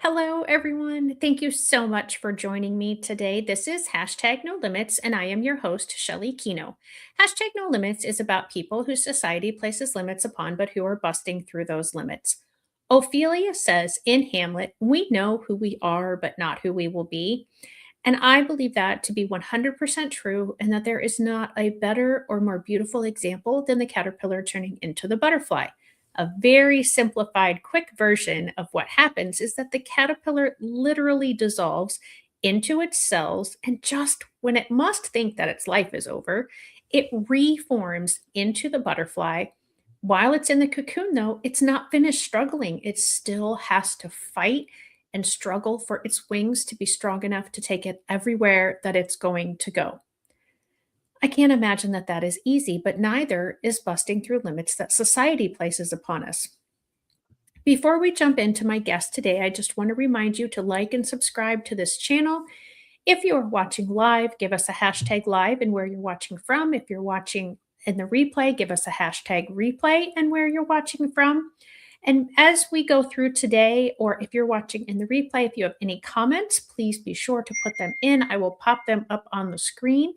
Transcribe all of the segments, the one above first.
Hello, everyone. Thank you so much for joining me today. This is hashtag No Limits, and I am your host, Shelly Kino. Hashtag No Limits is about people whose society places limits upon, but who are busting through those limits. Ophelia says in Hamlet, "We know who we are, but not who we will be." And I believe that to be 100% true, and that there is not a better or more beautiful example than the caterpillar turning into the butterfly. A very simplified, quick version of what happens is that the caterpillar literally dissolves into its cells, and just when it must think that its life is over, it reforms into the butterfly. While it's in the cocoon, though, it's not finished struggling. It still has to fight and struggle for its wings to be strong enough to take it everywhere that it's going to go. I can't imagine that that is easy, but neither is busting through limits that society places upon us. Before we jump into my guest today, I just want to remind you to like and subscribe to this channel. If you are watching live, give us a hashtag live and where you're watching from. If you're watching in the replay, give us a hashtag replay and where you're watching from. And as we go through today, or if you're watching in the replay, if you have any comments, please be sure to put them in. I will pop them up on the screen,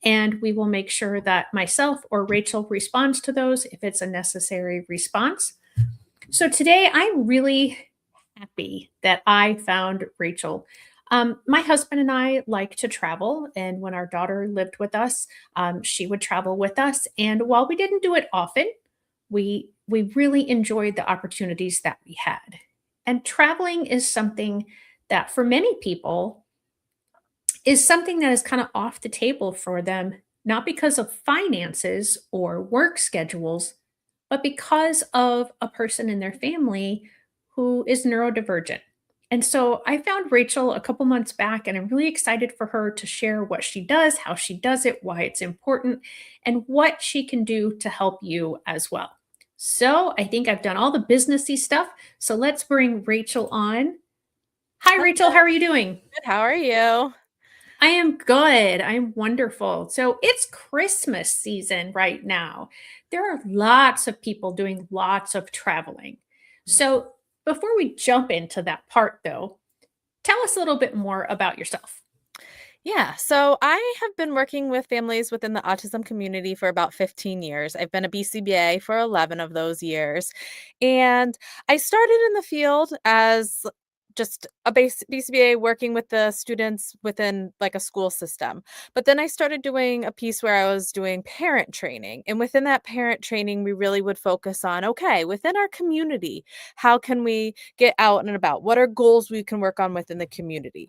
and we will make sure that myself or Rachel responds to those if it's a necessary response. So today, I'm really happy that I found Rachel. My husband and I like to travel, and when our daughter lived with us, she would travel with us. And while we didn't do it often, we really enjoyed the opportunities that we had. And traveling is something that, for many people, is something that is kind of off the table for them, not because of finances or work schedules, but because of a person in their family who is neurodivergent. And so I found Rachel a couple months back, and I'm really excited for her to share what she does, how she does it, why it's important, and what she can do to help you as well. So I think I've done all the businessy stuff. So let's bring Rachel on. Hi, Rachel. How Hello, are you doing? good. How are you? I am good. I'm wonderful. So it's Christmas season right now. There are lots of people doing lots of traveling. So before we jump into that part, though, tell us a little bit more about yourself. Yeah, so I have been working with families within the autism community for about 15 years. I've been a BCBA for 11 of those years. And I started in the field as just a base BCBA working with the students within like a school system. But then I started doing a piece where I was doing parent training. And within that parent training, we really would focus on okay, within our community, how can we get out and about? What are goals we can work on within the community?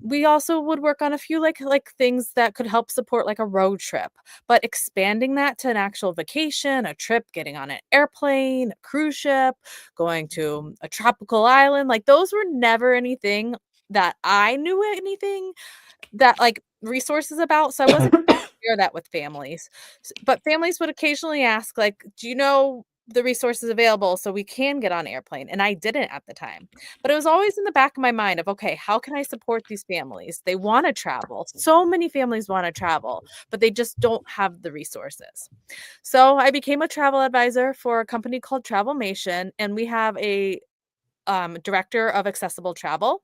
We also would work on a few like things that could help support like a road trip, but expanding that to an actual vacation, a trip, getting on an airplane, a cruise ship, going to a tropical island, like those were never anything that I knew anything that like resources about. So I wasn't able to share that with families. But families would occasionally ask, like, do you know the resources available so we can get on airplane? And I didn't at the time. But it was always in the back of my mind of, okay, how can I support these families? They want to travel. So many families want to travel, but they just don't have the resources. So I became a travel advisor for a company called Travelmation, and we have a director of accessible travel.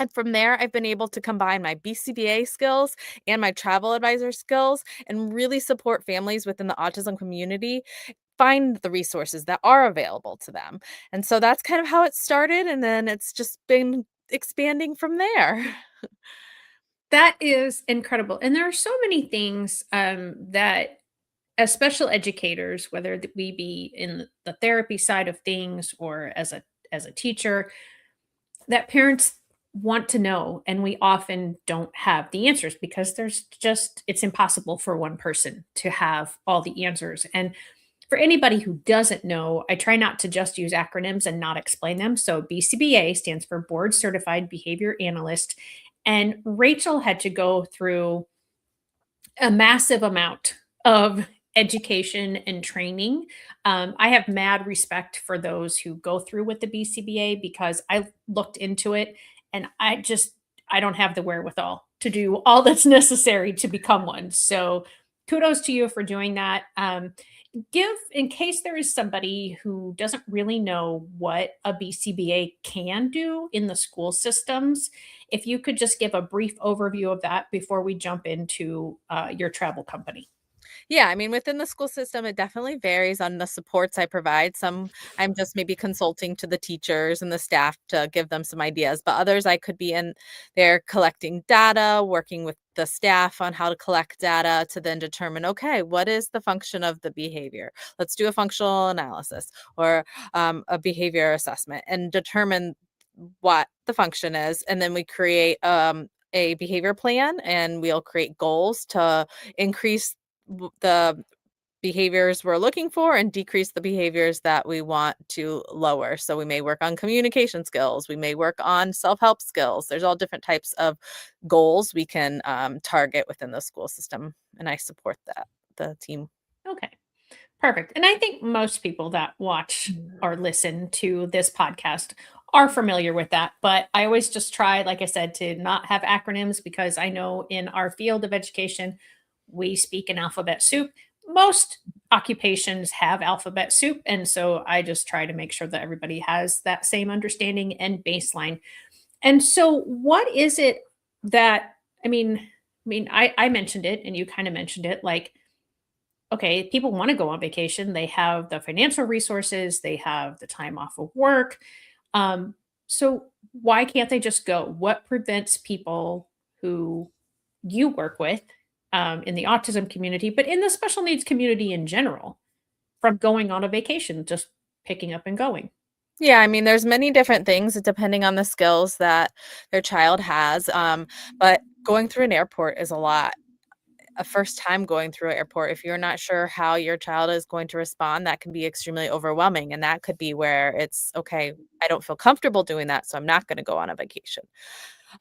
And from there, I've been able to combine my BCBA skills and my travel advisor skills and really support families within the autism community find the resources that are available to them. And so that's kind of how it started. And then it's just been expanding from there. That is incredible. And there are so many things that, as special educators, whether we be in the therapy side of things or as a teacher, that parents want to know, and we often don't have the answers because it's impossible for one person to have all the answers. And for anybody who doesn't know, I try not to just use acronyms and not explain them. So BCBA stands for Board Certified Behavior Analyst, and Rachel had to go through a massive amount of education and training. I have mad respect for those who go through with the BCBA because I looked into it, and I don't have the wherewithal to do all that's necessary to become one. So kudos to you for doing that. give, in case there is somebody who doesn't really know what a BCBA can do in the school systems, if you could just give a brief overview of that before we jump into your travel company. Yeah, I mean, within the school system, it definitely varies on the supports I provide. Some I'm just maybe consulting to the teachers and the staff to give them some ideas, but others I could be in there collecting data, working with the staff on how to collect data to then determine, okay, what is the function of the behavior? Let's do a functional analysis or a behavior assessment and determine what the function is. And then we create a behavior plan and we'll create goals to increase the behaviors we're looking for and decrease the behaviors that we want to lower. So we may work on communication skills, we may work on self-help skills. There's all different types of goals we can target within the school system, and I support that the team. Okay. Perfect. And I think most people that watch or listen to this podcast are familiar with that. But I always just try, like I said, to not have acronyms because I know in our field of education, we speak in alphabet soup. Most occupations have alphabet soup. And so I just try to make sure that everybody has that same understanding and baseline. And so, what is it that, I mentioned it and you kind of mentioned it like, okay, people want to go on vacation. They have the financial resources, they have the time off of work. Um, so why can't they just go? What prevents people who you work with in the autism community, but in the special needs community in general, from going on a vacation, just picking up and going? Yeah, I mean, there's many different things depending on the skills that their child has. But going through an airport is a lot. A first time going through an airport, if you're not sure how your child is going to respond, that can be extremely overwhelming. And that could be where it's okay, I don't feel comfortable doing that, so I'm not going to go on a vacation.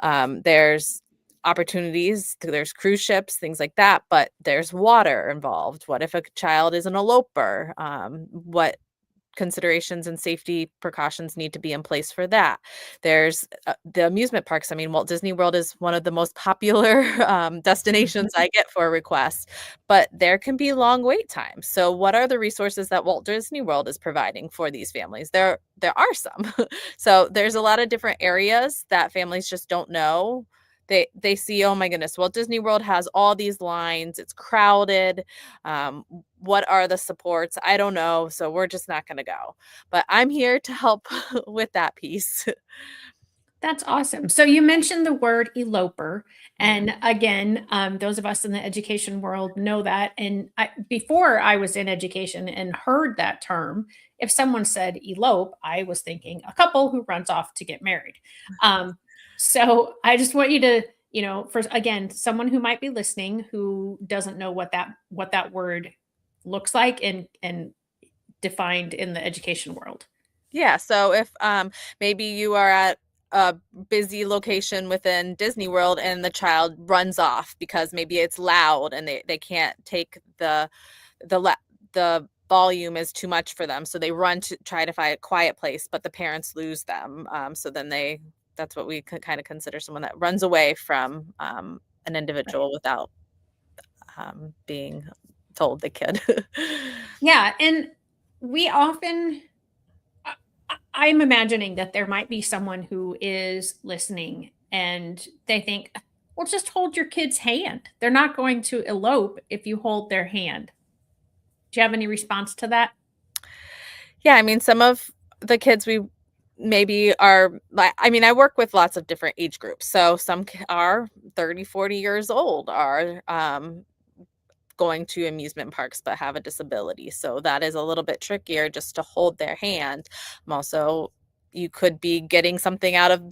There's opportunities, there's cruise ships, things like that, but there's water involved. What if a child is an eloper? What considerations and safety precautions need to be in place for that. There's the amusement parks. I mean, Walt Disney World is one of the most popular destinations I get for requests, but there can be long wait times. So, what are the resources that Walt Disney World is providing for these families? There are some. So, there's a lot of different areas that families just don't know. They see, oh my goodness, Walt Disney World has all these lines. It's crowded. What are the supports? I don't know. So we're just not going to go. But I'm here to help with that piece. That's awesome. So you mentioned the word eloper. Yeah. And again, those of us in the education world know that. And before I was in education and heard that term, if someone said elope, I was thinking a couple who runs off to get married. Um, so I just want you to, for again, someone who might be listening who doesn't know what that word looks like and defined in the education world. Yeah. So if maybe you are at a busy location within Disney World and the child runs off because maybe it's loud and they can't take the la- the volume is too much for them, so they run to try to find a quiet place, but the parents lose them. So then that's what we could kind of consider someone that runs away from an individual without being told the kid. Yeah, and we often I'm imagining that there might be someone who is listening and they think, well, just hold your kid's hand. They're not going to elope if you hold their hand. Do you have any response to that? Yeah, I mean, some of the kids we maybe are like, I mean, I work with lots of different age groups. So some are 30, 40 years old, are going to amusement parks but have a disability. So that is a little bit trickier just to hold their hand. Also, you could be getting something out of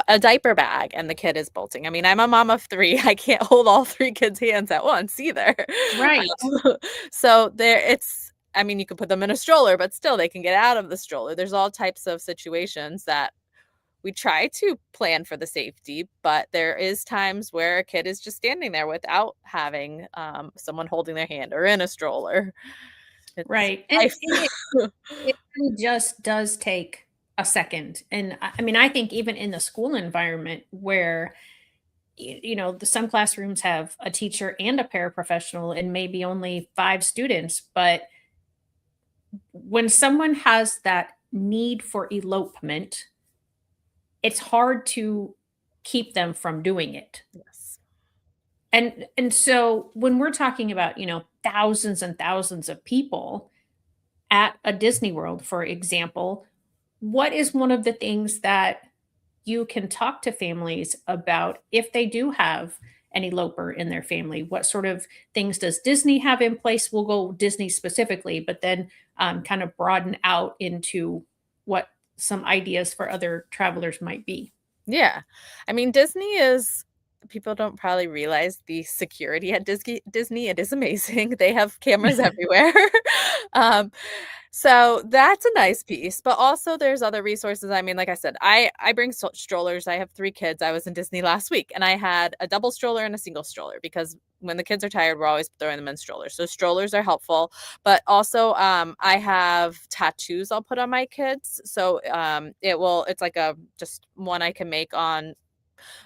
a diaper bag and the kid is bolting. I mean, I'm a mom of three. I can't hold all three kids' hands at once either. Right. So I mean, you could put them in a stroller, but still they can get out of the stroller. There's all types of situations that we try to plan for the safety, but there is times where a kid is just standing there without having someone holding their hand or in a stroller. It's Right. And life. it really just does take a second. And I think even in the school environment where some classrooms have a teacher and a paraprofessional and maybe only 5 students, but when someone has that need for elopement, it's hard to keep them from doing it. Yes. And so when we're talking about, thousands and thousands of people at a Disney World, for example, what is one of the things that you can talk to families about if they do have an eloper in their family? What sort of things does Disney have in place? We'll go Disney specifically, but then kind of broaden out into what some ideas for other travelers might be. Yeah. I mean, Disney is people don't probably realize the security at Disney. It is amazing. They have cameras everywhere. Um, so that's a nice piece, but also there's other resources. I mean, like I said, I bring strollers. I have 3 kids. I was in Disney last week and I had a double stroller and a single stroller because when the kids are tired, we're always throwing them in strollers. So strollers are helpful, but also I have tattoos I'll put on my kids. So it's like a just one I can make on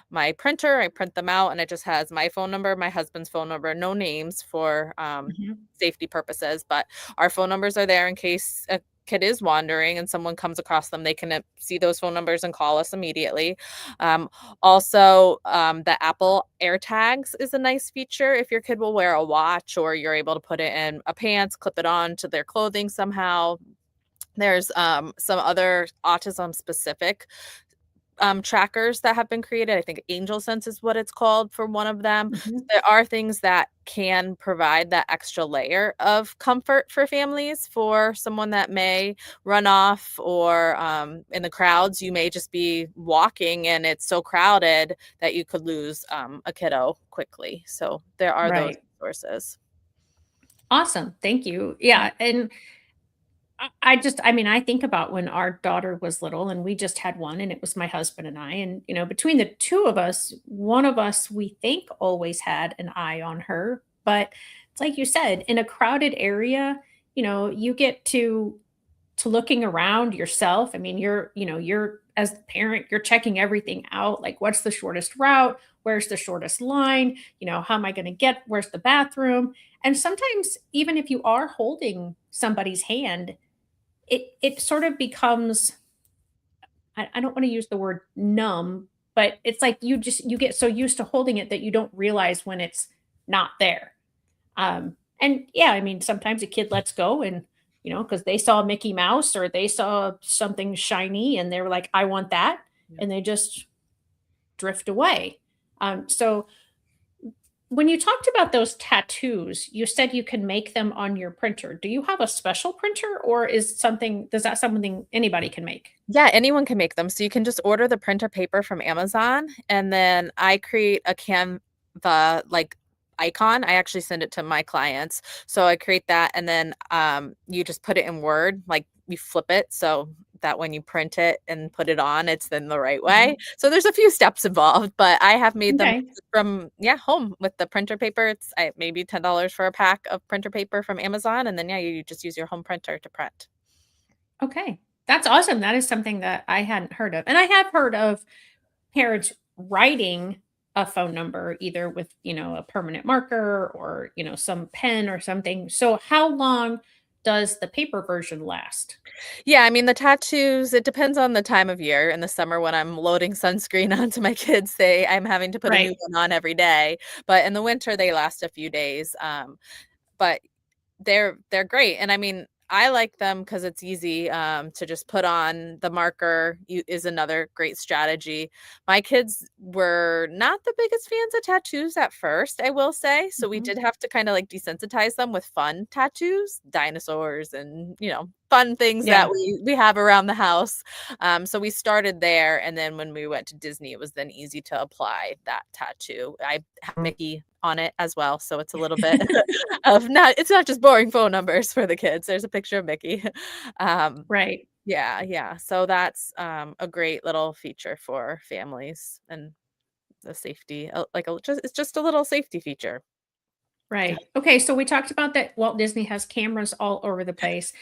my printer. I print them out and it just has my phone number, my husband's phone number, no names for Mhm. safety purposes, but our phone numbers are there in case a kid is wandering and someone comes across them. They can see those phone numbers and call us immediately. Um, the Apple AirTags is a nice feature. If your kid will wear a watch or you're able to put it in a pants, clip it on to their clothing somehow. There's some other autism specific trackers that have been created. I think Angel Sense is what it's called for one of them. So Mhm. there are things that can provide that extra layer of comfort for families. For someone that may run off or in the crowds, you may just be walking and it's so crowded that you could lose a kiddo quickly. So there are those Right. resources. Awesome. Thank you. Yeah. And I think about when our daughter was little and we just had one and it was my husband and I. And, between the two of us, one of us we think always had an eye on her. But it's like you said, in a crowded area, you get to looking around yourself. I mean, you're as the parent, you're checking everything out. Like, what's the shortest route? Where's the shortest line? How am I going to get? Where's the bathroom? And sometimes, even if you are holding somebody's hand, it sort of becomes, I don't want to use the word numb, but it's like you get so used to holding it that you don't realize when it's not there. And yeah, I mean, sometimes a kid lets go and, because they saw Mickey Mouse or they saw something shiny and they were like, I want that. Yeah. And they just drift away. So when you talked about those tattoos, you said you can make them on your printer. Do you have a special printer or does that something anybody can make? Yeah, anyone can make them. So you can just order the printer paper from Amazon, and then I create a Canva like icon. I actually send it to my clients. So I create that, and then you just put it in Word, like you flip it so that when you print it and put it on, it's then the right way. Mhm. So there's a few steps involved, but I have made them Okay. from home with the printer paper. It's maybe $10 for a pack of printer paper from Amazon, and then you just use your home printer to print. Okay. That's awesome. That is something that I hadn't heard of. And I have heard of parents writing a phone number either with, a permanent marker or, some pen or something. So how long does the paper version last? Yeah, I mean, the tattoos, it depends on the time of year. In the summer when I'm loading sunscreen onto my kids, I'm having to put a new Right. one on every day, but in the winter, they last a few days. But they're great, and I mean, I like them because it's easy, to just put on. The marker is another great strategy. My kids were not the biggest fans of tattoos at first, I will say, so we Mhm. did have to kinda, like, desensitize them with fun tattoos, dinosaurs and, fun things that Yeah. we have around the house. So we started there, and then when we went to Disney, it was then easy to apply that tattoo. I have Mickey on it as well, so it's a little bit of not it's not just boring phone numbers for the kids. There's a picture of Mickey. Um, Right. yeah, yeah. So that's a great little feature for families and the safety, it's just a little safety feature. Right. Okay. So we talked about that Walt Disney has cameras all over the place.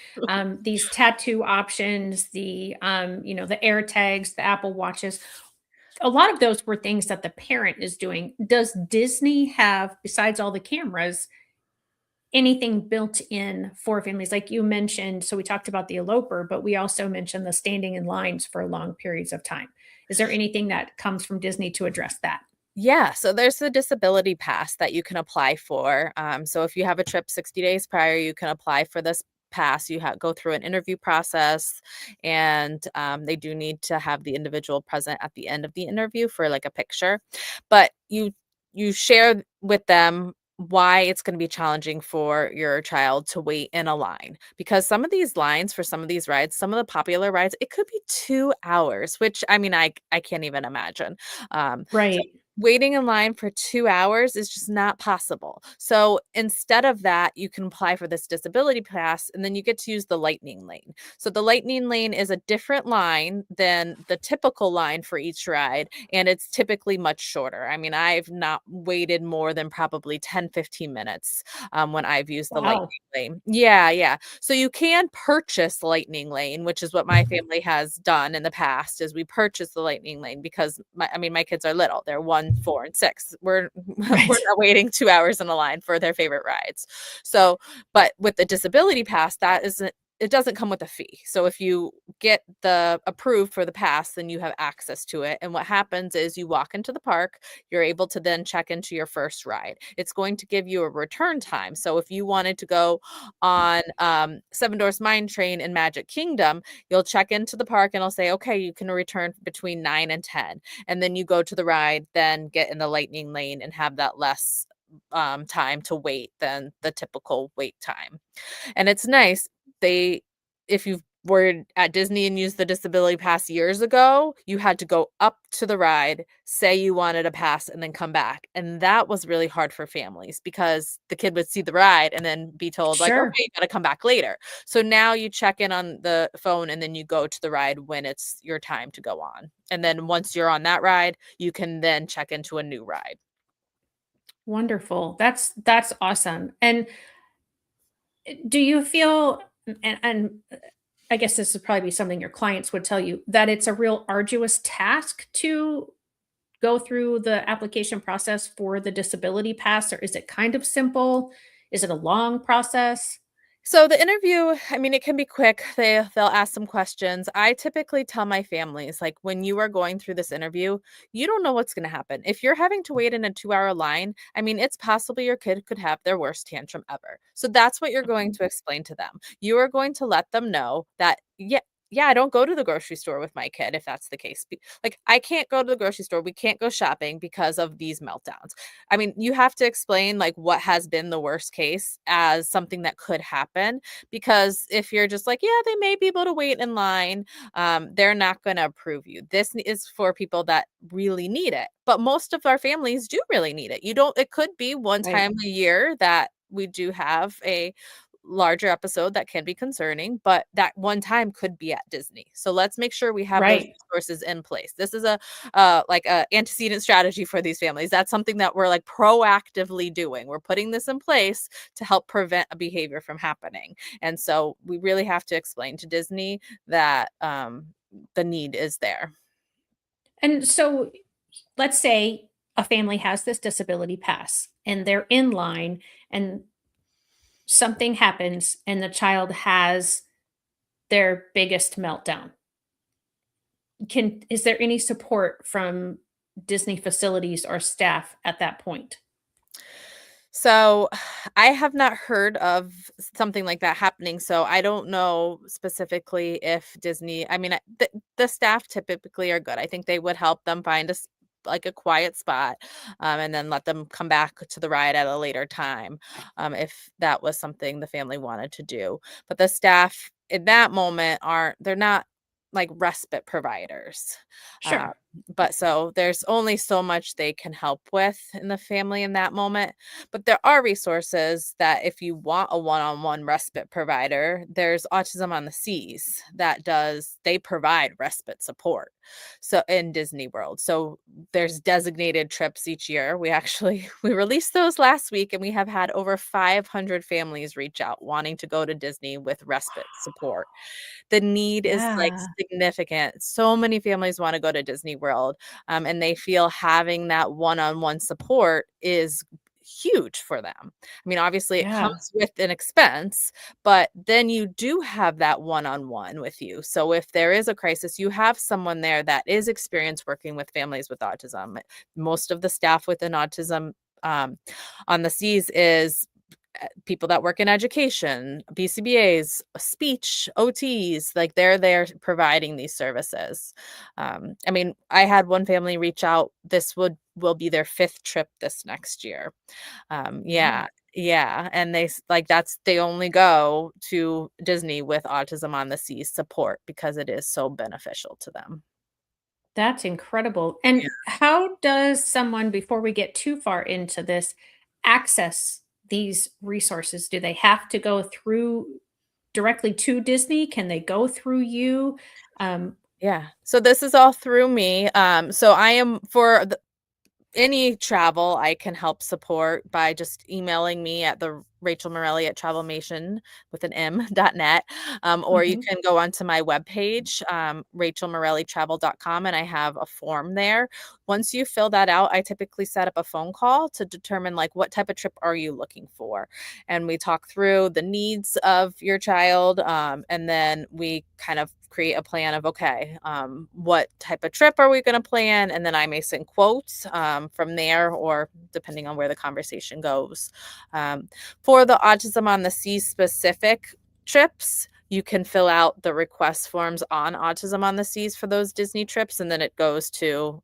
These tattoo options, the air tags, the Apple watches. A lot of those were things that the parent is doing. Does Disney have, besides all the cameras, anything built in for families? Like you mentioned, so we talked about the eloper, but we also mentioned the standing in lines for long periods of time. Is there anything that comes from Disney to address that? Yeah, so there's the disability pass that you can apply for. So if you have a trip 60 days prior, you can apply for this pass. You go through an interview process, and they do need to have the individual present at the end of the interview for like a picture. But you share with them why it's going to be challenging for your child to wait in a line, because some of these lines for some of these rides, some of the popular rides, it could be 2 hours, which I mean I can't even imagine. So Right. waiting in line for 2 hours is just not possible. So instead of that, you can apply for this disability pass, and then you get to use the lightning lane. So the lightning lane is a different line than the typical line for each ride, and it's typically much shorter. I mean, I've not waited more than probably 10-15 minutes when I've used the lightning Wow. lane. Yeah, yeah. So you can purchase lightning lane, which is what my family has done in the past, is we purchase the lightning lane because my kids are little. They're 1, 4, and 6. We're we're Right. not waiting 2 hours in a line for their favorite rides. So, but with the disability pass, that isn't it doesn't come with a fee. So if you get the approved for the pass, then you have access to it. And what happens is you walk into the park, you're able to then check into your first ride. It's going to give you a return time. So if you wanted to go on Seven Dwarfs Mine Train in Magic Kingdom, you'll check into the park and it'll say, okay, you can return between 9 and 10. And then you go to the ride, then get in the lightning lane and have that less time to wait than the typical wait time. And it's nice. They if you were at Disney and used the disability pass years ago, you had to go up to the ride, say you wanted a pass, and then come back. And that was really hard for families because the kid would see the ride and then be told, like, okay, Sure. you gotta come back later. So now you check in on the phone and then you go to the ride when it's your time to go on. And then once you're on that ride, you can then check into a new ride. Wonderful. That's awesome. And do you feel, and I guess this would probably be something your clients would tell you, that it's a real arduous task to go through the application process for the disability pass, or is it kind of simple? Is it a long process? So the interview, I mean, it can be quick. They'll ask some questions. I typically tell my families, like, when you are going through this interview, you don't know what's going to happen. If you're having to wait in a 2-hour line, I mean, it's possible your kid could have their worst tantrum ever. So that's what you're going to explain to them. You are going to let them know that, yeah. Yeah, I don't go to the grocery store with my kid if that's the case. Like, I can't go to the grocery store. We can't go shopping because of these meltdowns. I mean, you have to explain like what has been the worst case as something that could happen, because if you're just like, yeah, they may be able to wait in line, they're not going to approve you. This is for people that really need it. But most of our families do really need it. You don't, it could be one Right. time a year that we do have a larger episode that can be concerning, but that one time could be at Disney. So let's make sure we have those Right. resources in place. This is a like a antecedent strategy for these families. That's something that we're like proactively doing. We're putting this in place to help prevent a behavior from happening. And so we really have to explain to Disney that the need is there. And so let's say a family has this disability pass and they're in line and something happens and the child has their biggest meltdown. Can Is there any support from Disney facilities or staff at that point? So I have not heard of something like that happening. So I don't know specifically if Disney, I mean, the staff typically are good. I think they would help them find like a quiet spot, and then let them come back to the ride at a later time, if that was something the family wanted to do. But the staff in that moment they're not like respite providers. Uh, Sure. but so there's only so much they can help with in the family in that moment. But there are resources that if you want a one-on-one respite provider, there's Autism on the Seas they provide respite support. So in Disney World. So there's designated trips each year. We released those last week, and we have had over 500 families reach out wanting to go to Disney with respite support. The need is, like, Yeah. significant. So many families wanna go to Disney World, and they feel having that one-on-one support is huge for them. I mean, obviously it Yeah. comes with an expense, but then you do have that one-on-one with you. So if there is a crisis, you have someone there that is experienced working with families with autism. Most of the staff within autism um, on the Seas is people that work in education, BCBAs, speech, OTs, like they're there providing these services. I mean, I had one family reach out. This will be their 5th trip this next year. Wow. Yeah, yeah, and like they only go to Disney with Autism on the Sea support because it is so beneficial to them. That's incredible. And how does someone, before we get too far into this, access these resources? Do they have to go through directly to Disney? Can they go through you? Um, Yeah. So this is all through me. So I am for any travel I can help support by just emailing me at the Rachel Morelli at travelmation with an m.net. Or you mhm. can go onto my webpage, rachelmorellitravel.com, and I have a form there. Once you fill that out, I typically set up a phone call to determine like what type of trip are you looking for. And we talk through the needs of your child. And then we kind of create a plan of, okay, what type of trip are we going to plan? And then I may send quotes from there, or depending on where the conversation goes. For the Autism on the Sea specific trips, you can fill out the request forms on Autism on the Seas for those Disney trips, and then it goes to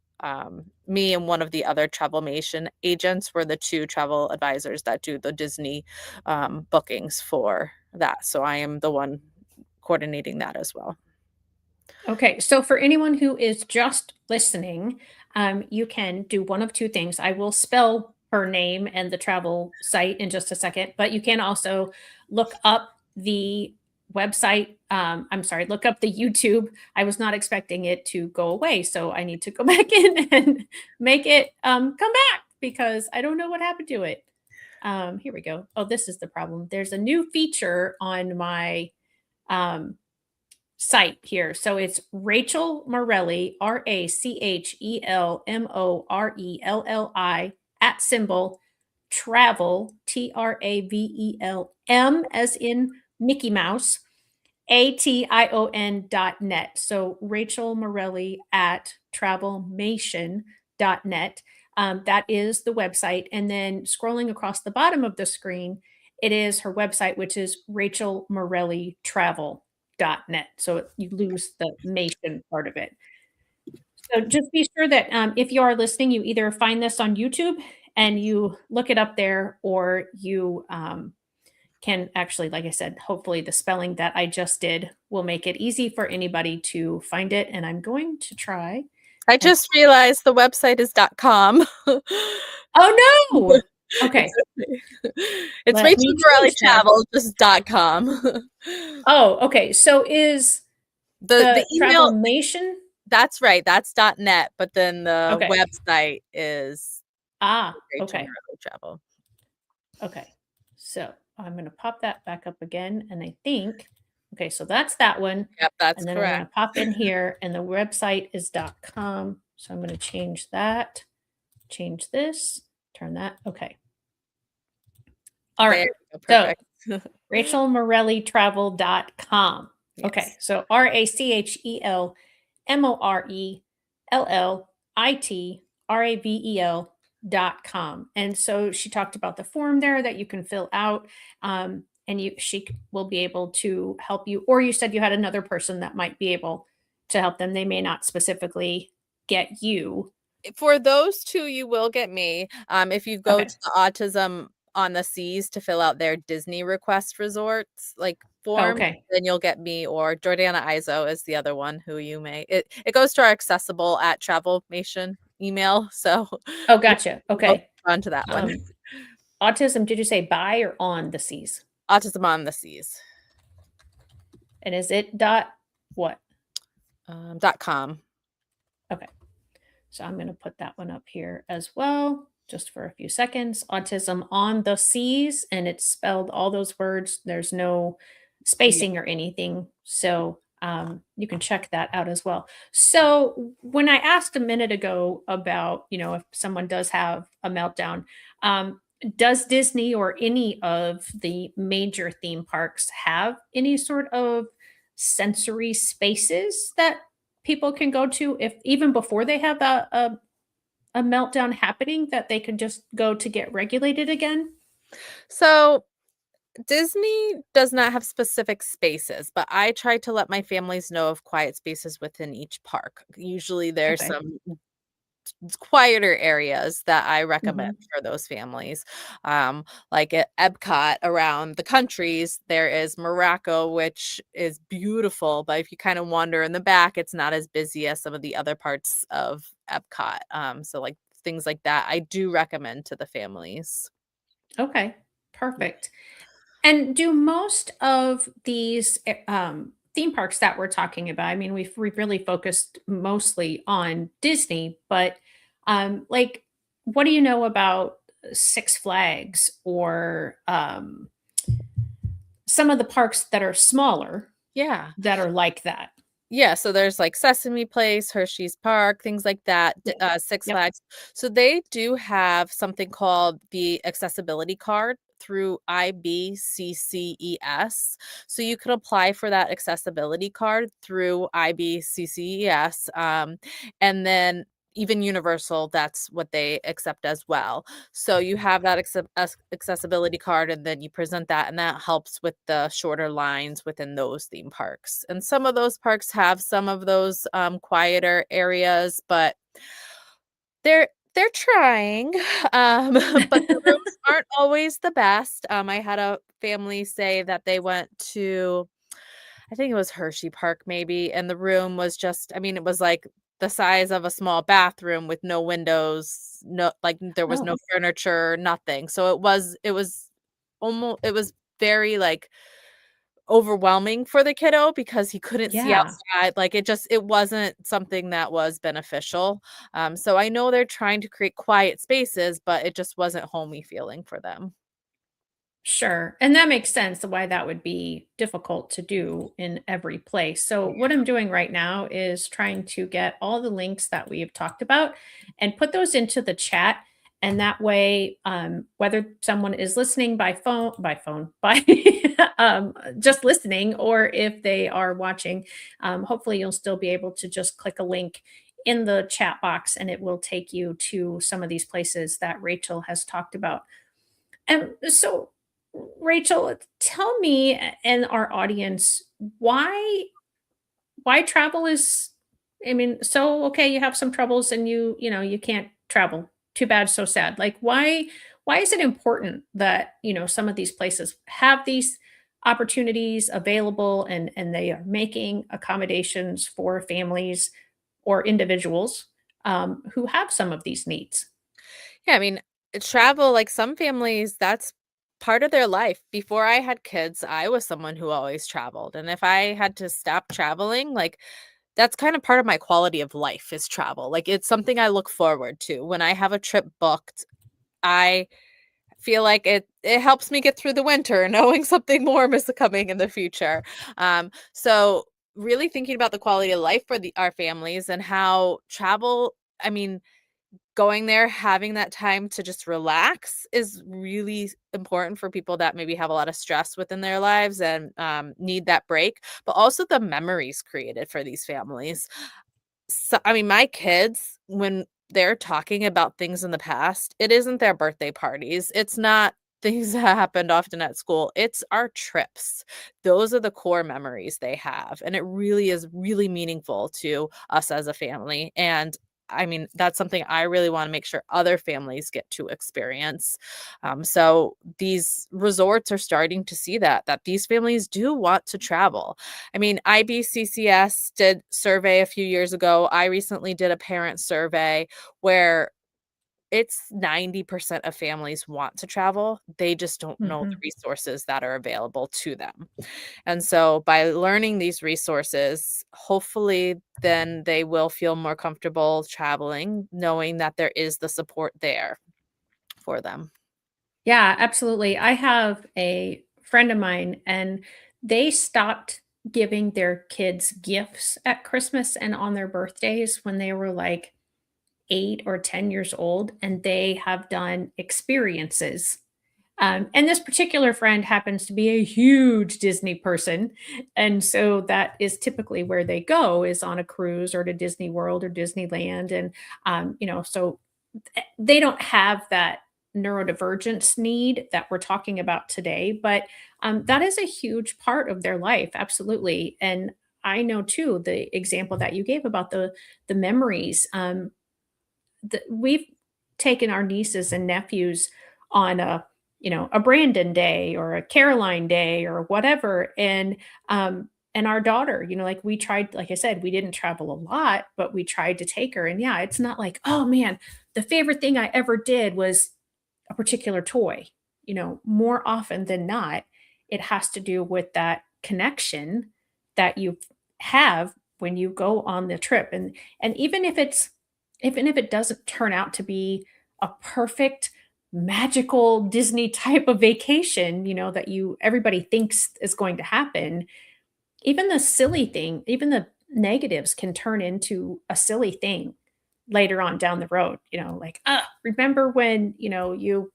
me and one of the other Travelmation agents. We're the 2 travel advisors that do the Disney bookings for that. So I am the one coordinating that as well. Okay, so for anyone who is just listening, you can do one of two things. I will spell her name and the travel site in just a second, but you can also look up the website. I'm sorry, look up the YouTube. I was not expecting it to go away, so I need to go back in and make it come back because I don't know what happened to it. Here we go. Oh, this is the problem. There's a new feature on my um, site here. So it's Rachel Morelli, RachelMorelli at symbol travel, TRAVELM, as in Mickey Mouse, ATION.net. So Rachel Morelli at travelmation.net. That is the website. And then scrolling across the bottom of the screen, it is her website, which is Rachel Morelli Travel.net. So you lose the Mation part of it. So just be sure that if you are listening, you either find this on YouTube and you look it up there, or you can actually, like I said, hopefully the spelling that I just did will make it easy for anybody to find it. And I'm going to try I and just realized the website is .com. oh no. Okay, It's okay. It's let Rachel me Morelli change that. Travel, just .com. Oh, okay. So is The the email, Travelmation? that's right, that's .net, but then the Okay. website is Ah, Rachel okay. Morelli Travel. Okay. So I'm going to pop that back up again. And I think, okay, so that's that one. Yep, that's And then I'm going correct. to pop in here, and the website is .com. So I'm going to change that, change this, turn that. Okay. All There right. you go, So perfect. rachelmorellitravel.com. Okay. Yes. So RachelMorellitravel.com. And so she talked about the form there that you can fill out. And she will be able to help you. Or you said you had another person that might be able to help them. They may not specifically get you. For those 2, you will get me. If you go Okay. to the Autism on the Seas to fill out their Disney request resorts, like, Oh, form, okay. then you'll get me, or Jordana Izo is the other one who you may it goes to our accessible at Travelmation email, so Oh, you gotcha. can go Okay. on to that one. Um, Autism, did you say by or on the seas? Autism on the Seas, And is it dot what? .com. Okay. So I'm going to put that one up here as well, just for a few seconds. Autism on the seas, and it's spelled all those words. There's no Yeah. spacing or anything. So you can check that out as well. So when I asked a minute ago about, if someone does have a meltdown, Does Disney or any of the major theme parks have any sort of sensory spaces that people can go to if even before they have a meltdown happening that they can just go to get regulated again? So Disney does not have specific spaces, but I try to let my families know of quiet spaces within each park. Usually there's Okay. some quieter areas that I recommend Mhm. for those families. Like at Epcot around the countries, there is Morocco, which is beautiful, but if you kind of wander in the back, it's not as busy as some of the other parts of Epcot. So like things like that, I do recommend to the families. Okay. Yeah. Perfect. And do most of these theme parks that we're talking about? I mean, we've really focused mostly on Disney, but like, what do you know about Six Flags or some of the parks that are smaller Yeah. that are like that? Yeah, so there's, like, Sesame Place, Hershey's Park, things like that, Yep. Six Yep. Flags. So they do have something called the accessibility card through IBCCES. So you can apply for that accessibility card through IBCCES, and then even Universal, that's what they accept as well. So you have that accessibility card, and then you present that, and that helps with the shorter lines within those theme parks. And some of those parks have some of those quieter areas, but they're trying. But the rooms aren't always the best. I had a family say that they went to, I think it was Hershey Park maybe, and the room was just, I mean, it was like the size of a small bathroom with no windows, no, like there was no Oh, furniture, nothing. So it was very like overwhelming for the kiddo because he couldn't see yeah. outside. Like it wasn't something that was beneficial. So I know they're trying to create quiet spaces, but it just wasn't homey feeling for them. Sure. And that makes sense why that would be difficult to do in every place. So, what I'm doing right now is trying to get all the links that we have talked about and put those into the chat. And that way, whether someone is listening by just listening, or if they are watching, hopefully you'll still be able to just click a link in the chat box and it will take you to some of these places that Rachel has talked about. And so, Rachel, tell me and our audience why travel is, I mean, so okay, you have some troubles and you can't travel. Too bad, so sad. Like why is it important that, some of these places have these opportunities available and they are making accommodations for families or individuals who have some of these needs? Yeah, I mean, travel, like some families, that's part of their life. Before I had kids, I was someone who always traveled. And if I had to stop traveling, like that's kind of part of my quality of life is travel. Like it's something I look forward to. When I have a trip booked, I feel like it helps me get through the winter knowing something warm is coming in the future. So really thinking about the quality of life for our families and how travel, I mean, going there, having that time to just relax is really important for people that maybe have a lot of stress within their lives and need that break, but also the memories created for these families. So, I mean, my kids, when they're talking about things in the past, it isn't their birthday parties. It's not things that happened often at school. It's our trips. Those are the core memories they have. And it really is really meaningful to us as a family. And I mean, that's something I really want to make sure other families get to experience. So these resorts are starting to see that these families do want to travel. I mean, IBCCS did survey a few years ago. I recently did a parent survey where it's 90% of families want to travel. They just don't know the Mhm. resources that are available to them. And so by learning these resources, hopefully then they will feel more comfortable traveling, knowing that there is the support there for them. Yeah, absolutely. I have a friend of mine, and they stopped giving their kids gifts at Christmas and on their birthdays when they were like 8 or 10 years old, and they have done experiences. And this particular friend happens to be a huge Disney person, and so that is typically where they go, is on a cruise or to Disney World or Disneyland, and, so they don't have that neurodivergence need that we're talking about today, but that is a huge part of their life, absolutely. And I know too the example that you gave about the memories. We've taken our nieces and nephews on a Brandon day or a Caroline day or whatever, and our daughter, like we tried, like I said, we didn't travel a lot, but we tried to take her, and yeah, it's not like, oh man, the favorite thing I ever did was a particular toy. More often than not, it has to do with that connection that you have when you go on the trip. And even if it doesn't turn out to be a perfect magical Disney type of vacation, that you everybody thinks is going to happen, even the silly thing, even the negatives can turn into a silly thing later on down the road, like, remember when, you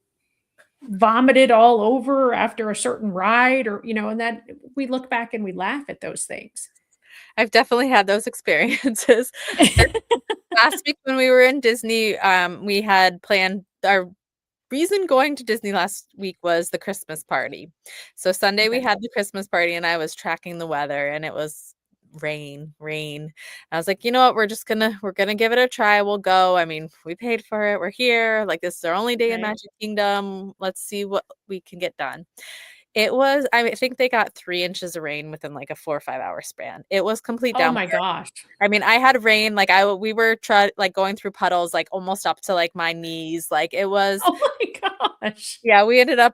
vomited all over after a certain ride, or, and that we look back and we laugh at those things. I've definitely had those experiences. This last week when we were in Disney, we had planned our reason going to Disney last week was the Christmas party. So Sunday we Okay. had the Christmas party and I was tracking the weather and it was rain, rain. I was like, you know what, we're gonna give it a try. We'll go. I mean, we paid for it. We're here. Like this is our only day in Right. Magic Kingdom. Let's see what we can get done. I think they got 3 inches of rain within like a 4 or 5 hour span. It was complete Oh downpour. my gosh. I mean, I had rain, like, we were like, going through puddles, like, almost up to, like, my knees, like, it was Oh my gosh. yeah, we didn't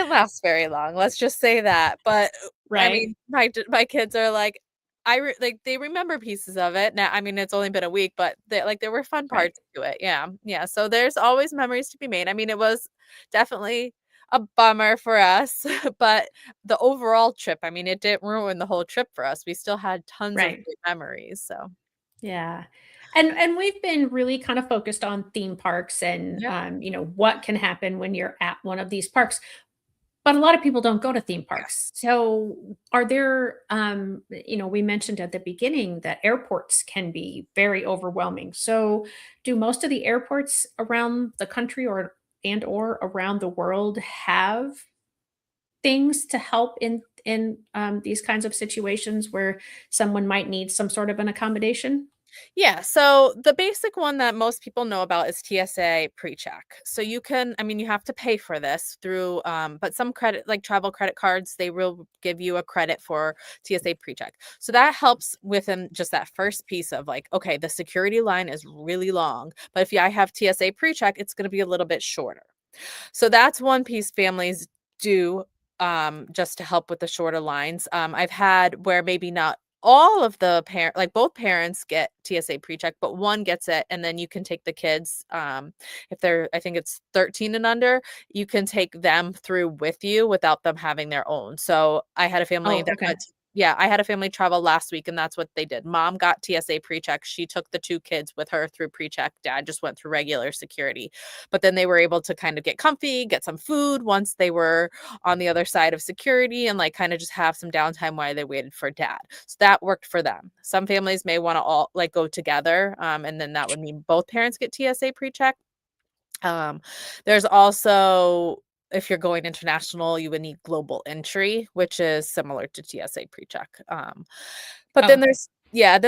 last very long, let's just say that, but, I Right. mean, my kids are like like, they remember pieces of it. Now I mean, it's only been a week, but there were fun Right. parts to it, yeah, yeah, so there's always memories to be made. I mean, it was definitely a bummer for us, but the overall trip, I mean, it didn't ruin the whole trip for us, we still had tons of Right. great memories, so Yeah. And we've been really kind of focused on theme parks and yeah. what can happen when you're at one of these parks. But a lot of people don't go to theme parks. So are there we mentioned at the beginning that airports can be very overwhelming. So do most of the airports around the country or around the world have things to help in these kinds of situations where someone might need some sort of an accommodation? Yeah, so the basic one that most people know about is TSA PreCheck. So you can, I mean, you have to pay for this through, but some credit, like travel credit cards, they will give you a credit for TSA PreCheck. So that helps within just that first piece of like, okay, the security line is really long, but if I have TSA PreCheck, it's going to be a little bit shorter. So that's one piece families do just to help with the shorter lines. I've had where maybe not all of the parent like both parents get TSA pre-check, but one gets it and then you can take the kids if they're I think it's 13 and under, you can take them through with you without them having their own. So I had a family Oh, that okay. went yeah, I had a family travel last week and that's what they did. Mom got TSA pre-check. She took the two kids with her through pre-check. Dad just went through regular security. But then they were able to kind of get comfy, get some food once they were on the other side of security and like kind of just have some downtime while they waited for dad. So that worked for them. Some families may want to all like go together. And then that would mean both parents get TSA pre-check. Um, there's also if you're going international, you would need global entry, which is similar to TSA PreCheck. But Oh, then okay.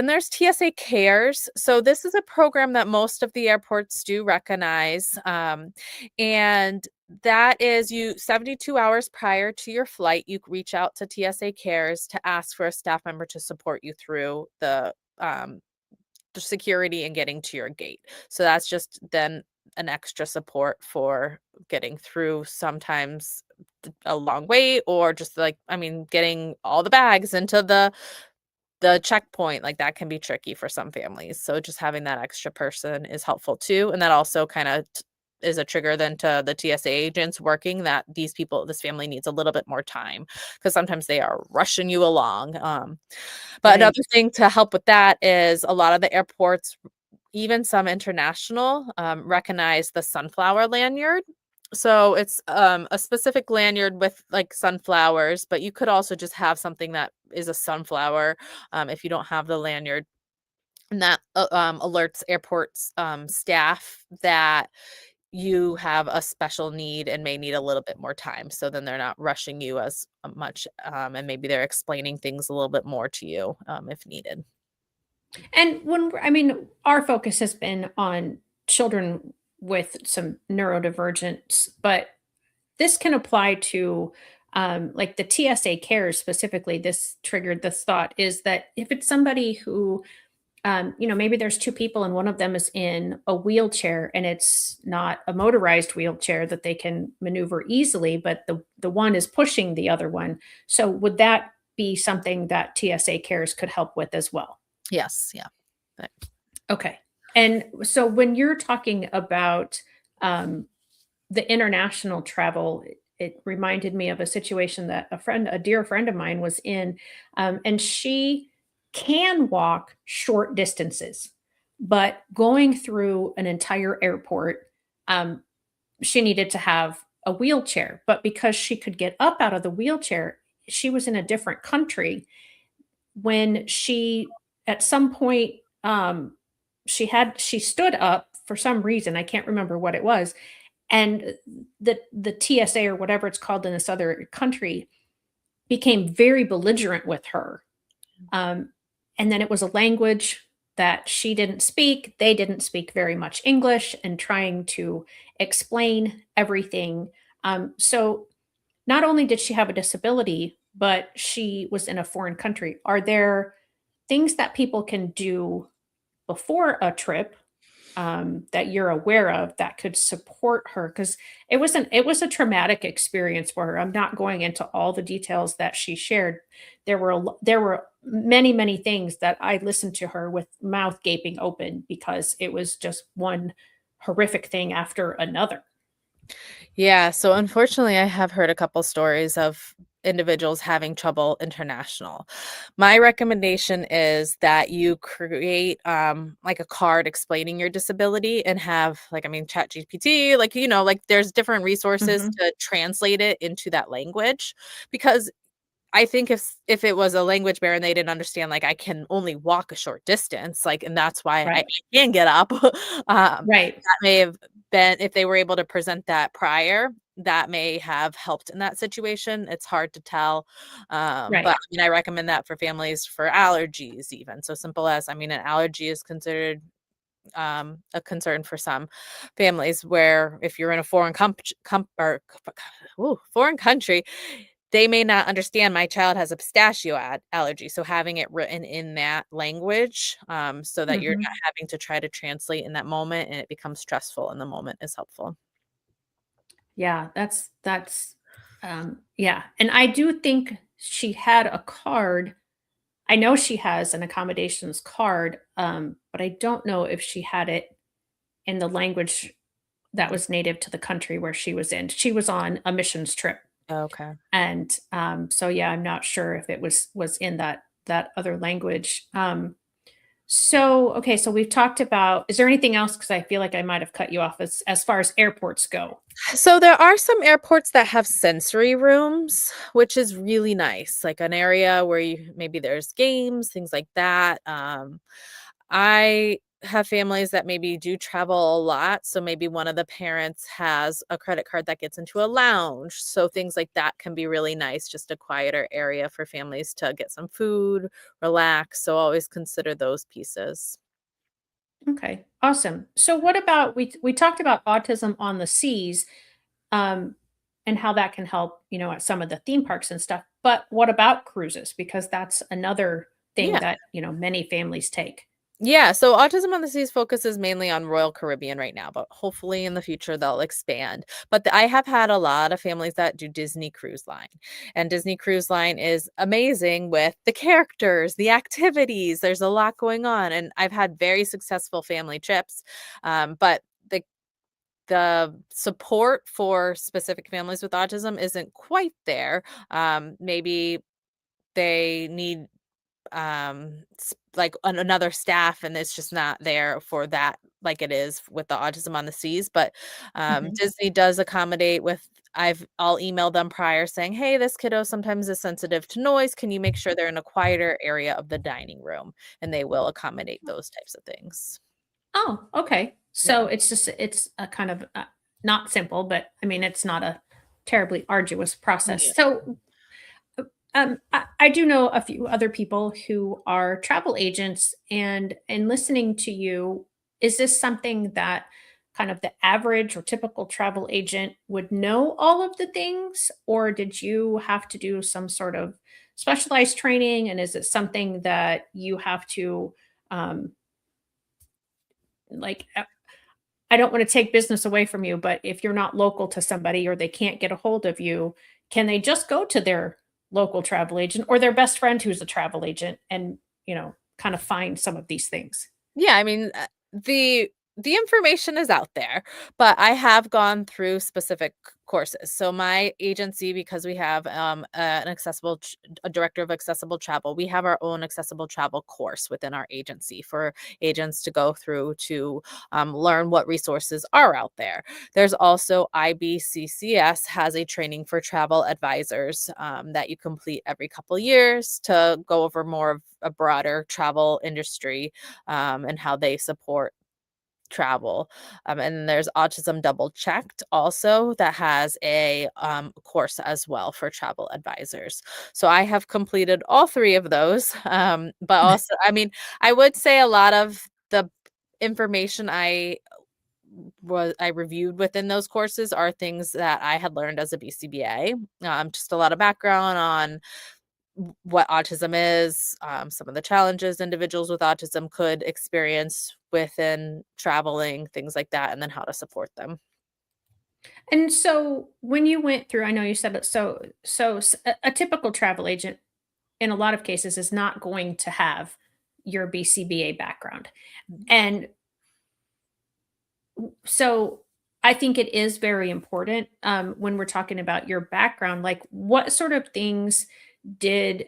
there's TSA Cares. So this is a program that most of the airports do recognize, and that is you 72 hours prior to your flight, you reach out to TSA Cares to ask for a staff member to support you through the security and getting to your gate. So that's just then an extra support for getting through sometimes a long wait or just like I mean getting all the bags into the checkpoint like that can be tricky for some families. So just having that extra person is helpful too and that also kind of is a trigger then to the TSA agents working that this family needs a little bit more time because sometimes they are rushing you along. But Right. another thing to help with that is a lot of the airports even some international recognize the sunflower lanyard. So it's a specific lanyard with like sunflowers, but you could also just have something that is a sunflower if you don't have the lanyard. And that alerts airports staff that you have a special need and may need a little bit more time. So then they're not rushing you as much, and maybe they're explaining things a little bit more to you if needed. And I mean, our focus has been on children with some neurodivergence, but this can apply to like the TSA cares specifically. This triggered this thought is that if it's somebody who, maybe there's two people and one of them is in a wheelchair and it's not a motorized wheelchair that they can maneuver easily, but the one is pushing the other one. So would that be something that TSA cares could help with as well? Yes, yeah. But Okay. And so when you're talking about um, the international travel, it reminded me of a situation that a dear friend of mine was in, and she can walk short distances, but going through an entire airport, um, she needed to have a wheelchair. But because she could get up out of the wheelchair, she was in a different country when she at some point she stood up for some reason, I can't remember what it was, and the TSA or whatever it's called in this other country became very belligerent with her. Um, and then it was a language that she didn't speak. They didn't speak very much English, and trying to explain everything. So not only did she have a disability, but she was in a foreign country. Are there things that people can do before a trip that you're aware of that could support her? Because it was a traumatic experience for her. I'm not going into all the details that she shared. There were many things that I listened to her with mouth gaping open because it was just one horrific thing after another. yeah, so unfortunately, I have heard a couple stories of individuals having trouble international. My recommendation is that you create like a card explaining your disability and have like, I mean, chat GPT, like, like there's different resources Mhm. to translate it into that language. Because I think if it was a language barrier and they didn't understand, like, I can only walk a short distance, like, and that's why I Right. can get up, Right. that may have been if they were able to present that prior, that may have helped in that situation. It's hard to tell, but, Right. I mean, I recommend that for families for allergies even, so simple as I mean, an allergy is considered, a concern for some families where if you're in a foreign foreign country, they may not understand my child has a pistachio allergy. So having it written in that language, so that you're not Mhm. having to try to translate in that moment and it becomes stressful in the moment is helpful. Yeah, yeah, and I do think she had a card. I know she has an accommodations card, but I don't know if she had it in the language that was native to the country where she was in. She was on a missions trip, Okay. and so yeah, I'm not sure if it was in that other language. So okay, so we've talked about. Is there anything else? Because I feel like I might have cut you off as far as airports go. So there are some airports that have sensory rooms, which is really nice, like an area where you maybe there's games, things like that. I have families that maybe do travel a lot, so maybe one of the parents has a credit card that gets into a lounge. So things like that can be really nice, just a quieter area for families to get some food, relax. So always consider those pieces. Okay, awesome. So what about we talked about autism on the seas, um, and how that can help, at some of the theme parks and stuff. But what about cruises? Because that's another thing Yeah. that, many families take. Yeah, so Autism on the Seas focuses mainly on Royal Caribbean right now, but hopefully in the future they'll expand. But I have had a lot of families that do Disney Cruise Line, and Disney Cruise Line is amazing with the characters, the activities. There's a lot going on, and I've had very successful family trips. But the support for specific families with autism isn't quite there. Maybe they need like another staff, and it's just not there for that like it is with the Autism on the Seas. But Mhm. Disney does accommodate with I'll email them prior saying, "Hey, this kiddo sometimes is sensitive to noise. Can you make sure they're in a quieter area of the dining room?" And they will accommodate those types of things. Oh, okay. Yeah. So it's a kind of not simple, but I mean it's not a terribly arduous process. Yeah. So I do know a few other people who are travel agents, and in listening to you, is this something that kind of the average or typical travel agent would know all of the things, or did you have to do some sort of specialized training? And is it something that you have to um, like? I don't want to take business away from you, but if you're not local to somebody or they can't get a hold of you, can they just go to their local travel agent or their best friend who's a travel agent and, kind of find some of these things? Yeah, I mean, the information is out there, but I have gone through specific courses. So my agency, because we have a director of accessible travel, we have our own accessible travel course within our agency for agents to go through to learn what resources are out there. There's also IBCCS has a training for travel advisors that you complete every couple years to go over more of a broader travel industry and how they support travel. And then there's Autism Double Checked also that has a course as well for travel advisors. So I have completed all three of those. But also, I mean, I would say a lot of the information I reviewed within those courses are things that I had learned as a BCBA. Just a lot of background on what autism is, some of the challenges individuals with autism could experience within traveling, things like that, and then how to support them. And so when you went through, I know you said it, a typical travel agent in a lot of cases is not going to have your BCBA background. And so I think it is very important when we're talking about your background, like what sort of things did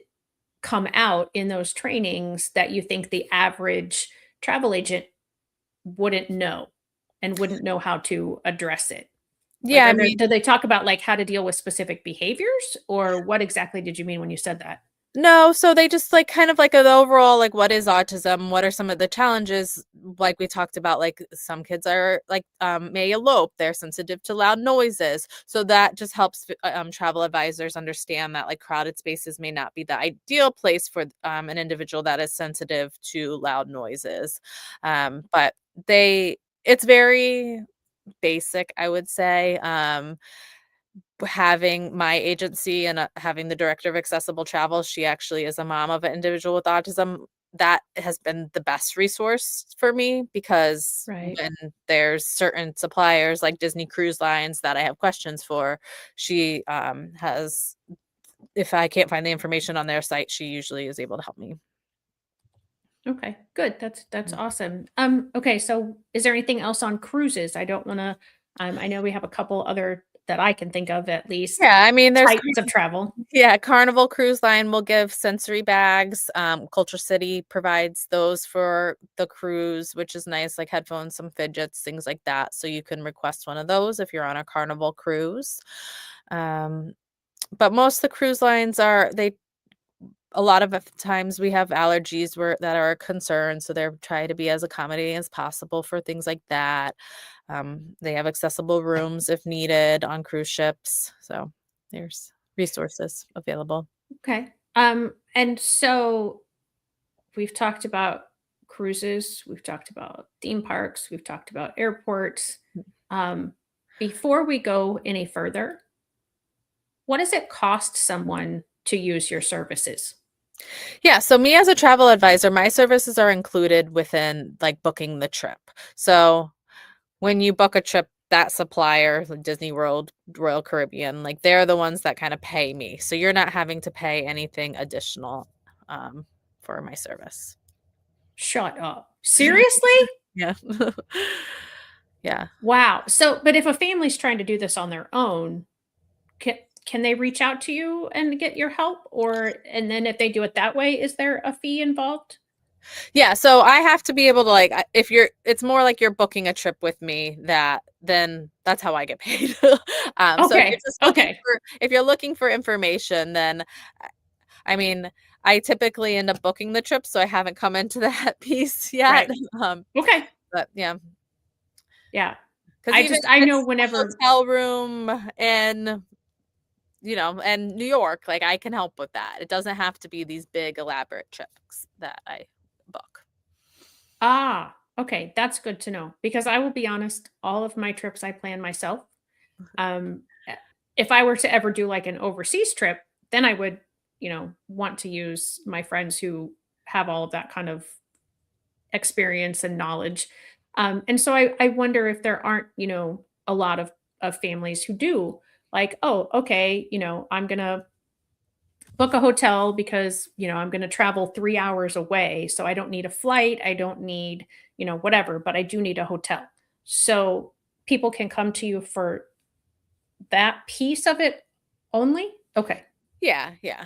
come out in those trainings that you think the average travel agent wouldn't know and wouldn't know how to address it? Like, Yeah, I mean, did they talk about like how to deal with specific behaviors, or what exactly did you mean when you said that? no, so they just like kind of like an overall like what is autism? What are some of the challenges? Like we talked about, like some kids are like may elope, they're sensitive to loud noises. So that just helps travel advisors understand that like crowded spaces may not be the ideal place for an individual that is sensitive to loud noises. But it's very basic, I would say. Having my agency and having the director of accessible travel, she actually is a mom of an individual with autism. That has been the best resource for me because Right. when there's certain suppliers like Disney Cruise Lines that I have questions for, she has, if I can't find the information on their site, she usually is able to help me. Okay, good. That's awesome. Okay, so is there anything else on cruises? I don't want to. I know we have a couple other that I can think of at least Yeah, I mean, types of travel. yeah, Carnival Cruise Line will give sensory bags. Culture City provides those for the cruise, which is nice, like headphones, some fidgets, things like that. So you can request one of those if you're on a Carnival cruise. Um, but most of the cruise lines a lot of the times we have allergies that are a concern, so they're trying to be as accommodating as possible for things like that. They have accessible rooms if needed on cruise ships, so there's resources available. Okay. And so we've talked about cruises, we've talked about theme parks, we've talked about airports. Um, Before we go any further, what does it cost someone to use your services? Yeah, so me as a travel advisor, my services are included within like booking the trip. So when you book a trip, that supplier, like Disney World, Royal Caribbean, like they're the ones that kind of pay me. So you're not having to pay anything additional um, for my service. Shut up. Seriously? Yeah. Yeah. Wow. So, but if a family's trying to do this on their own, can they reach out to you and get your help? Or and then if they do it that way, is there a fee involved? Yeah, so I have to be able to like if you're it's more like you're booking a trip with me that then that's how I get paid. So if you're Okay, just looking okay, for if you're looking for information, then I mean, I typically end up booking the trip, so I haven't come into that piece yet. right. Um, Okay, but yeah, yeah. because I even just if I know it's a whenever hotel room in and New York, like I can help with that. It doesn't have to be these big elaborate trips that I book. okay, that's good to know because I will be honest, all of my trips I plan myself. Um, eh, if I were to ever do like an overseas trip, then I would, want to use my friends who have all of that kind of experience and knowledge. And so I wonder if there aren't, a lot of families who do like, oh, okay, I'm gonna book a hotel because I'm going to travel 3 hours away, so I don't need a flight, I don't need whatever, but I do need a hotel. So people can come to you for that piece of it only. Okay. Yeah, yeah.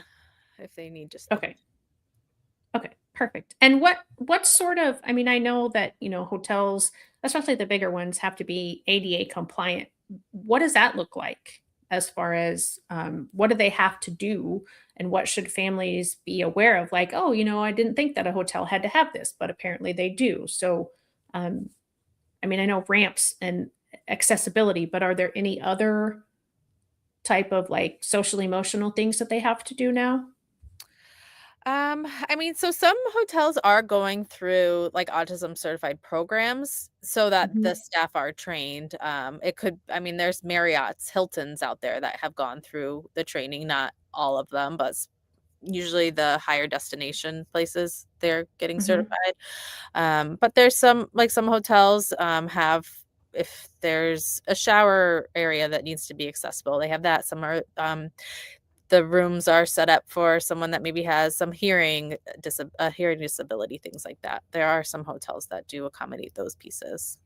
If they need just the Okay. Okay, perfect. And what sort of, I mean, I know that, hotels, especially the bigger ones, have to be ADA compliant. What does that look like as far as what do they have to do and what should families be aware of? Like, oh, I didn't think that a hotel had to have this, but apparently they do. So, um, I mean, I know ramps and accessibility, but are there any other type of like social emotional things that they have to do now? I mean, so some hotels are going through like autism certified programs so that the Mhm. staff are trained. It could, I mean, there's Marriott's, Hilton's out there that have gone through the training, not all of them, but usually the higher destination places they're getting Mhm. certified. But there's some hotels have if there's a shower area that needs to be accessible, they have that. Some are the rooms are set up for someone that maybe has some hearing disability, things like that. There are some hotels that do accommodate those pieces.